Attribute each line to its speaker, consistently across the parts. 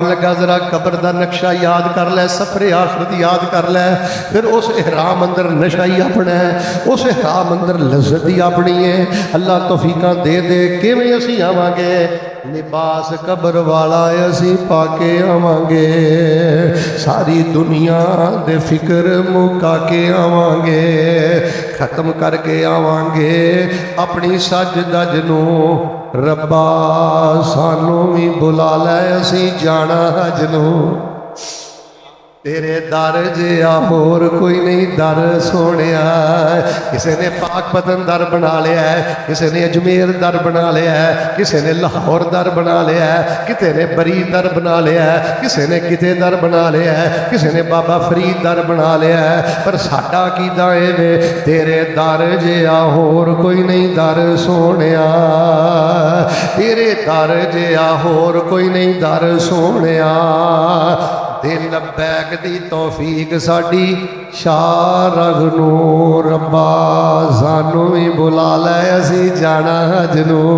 Speaker 1: लगा जरा कबर का नक्शा याद कर लै, सफरे आखरत याद कर लै। फिर उस इहराम अंदर नशा ही अपना है, उस इहराम अंदर लज्जत ही अपनी है। अल्लाह तौफीकां दे दे किवें असीं आवांगे, लिबास कबर वाला असीं पाके आवांगे, सारी दुनिया दे फिक्र मुका के आवांगे, खत्म करके आवांगे अपनी सज दज नूं। रब्बा सानू भी बुला लै, असीं जाना हज नूं। तेरे दर जिहा होर कोई नहीं दर सोहणिया। किसी ने पाक पतन दर बना लिया है, किसी ने अजमेर दर बना लिया है, किसी ने लाहौर दर बना लिया है, किसी ने बरी दर बना लिया है, किसी ने किते दर बना लिया है, किसी ने बाबा फरीद दर बना लिया है। पर साडा कीदा है वे, तेरे दर जिहा होर कोई नहीं दर सोहणिया, तेरे दर जिहा होर कोई नहीं दर सोहणिया। दिल लब्बैक दी तौफीक साडी शाह नूं। रब्बा सानू भी बुला लै, असीं जाना हज नूं।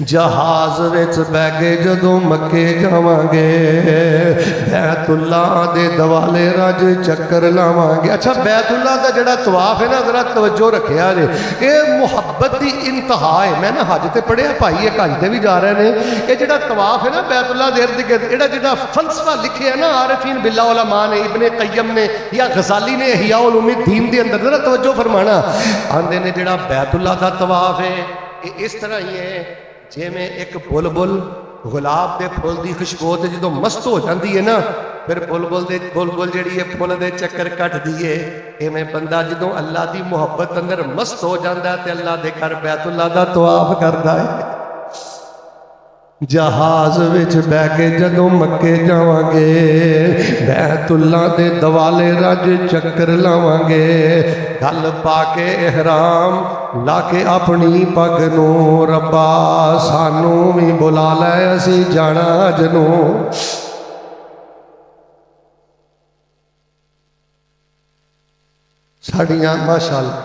Speaker 1: जहाज विच बह के जदों मक्के जावांगे, बैतुल्ला दे दवाले रज चक्कर लावांगे। अच्छा, बैतुल्ला का जिहड़ा तवाफ है ना, जरा तवज्जो रखिया जे, ये मुहब्बत की इंतहा है। मैं ना हज ते पढ़िया, भाई एक हज ते भी जा रहे हैं। ये जिहड़ा तवाफ है ना बैतुल्ला दे इर्द गिर्द, इहड़ा जिहड़ा फलसफा लिखिया ना आरिफीन बिल्लाह उलमा ने, इब्ने कय्यम ने या गजाली ने इहया उलूमुद्दीन दे अंदर, जरा तवज्जो फरमाना। आंदे ने जिहड़ा बैतुल्ला का तवाफ है ये इस तरह ही है जिवें एक बुलबुल गुलाब के फुल की खुशबू से जो मस्त हो जाती है ना, फिर बुलबुल जी है फुल के चक्कर कटती है। इवें बंदा जो अल्लाह की मुहब्बत अंदर मस्त हो जाता है तो अल्लाह के घर बैतुल्ला का तवाफ करता है। जहाज विच बह के जदों मक्के जावांगे, बैतुल्ला दे दवाले रज चक्कर लावांगे, गल पाके इहराम ला के अपनी पग नूं। रब्बा सानू भी बुला लै, असीं जाना हज नूं। साड़ियां माशाअल्लाह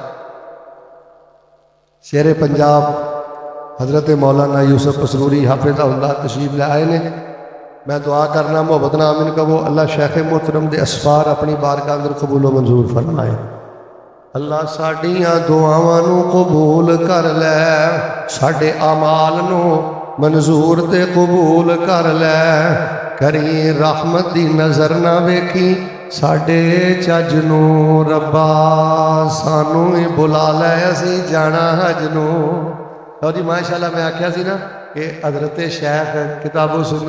Speaker 1: शेरे पंजाब हज़रत मौलाना यूसुफ असरूरी हाफिज़हुल्लाह तशरीफ ले आए ने। मैं दुआ करना मोहब्बत नाल आमीन कहो, अल्लाह शेख मोहतरम दे असफार अपनी बारगाह अंदर कबूल मंजूर फरमाए। अल्लाह साडियां दुआवां नूं कबूल कर लै, साडे अमाल नूं मंजूर ते कबूल कर लै। करी रहमत दी नज़र ना वेखी साडे चज नूं। रब्बा सानू ही बुला लै, असीं जाना हज नूं। तो जी माशाअल्लाह मैं आख्या सी ना कि हज़रत शेख किताबो सुन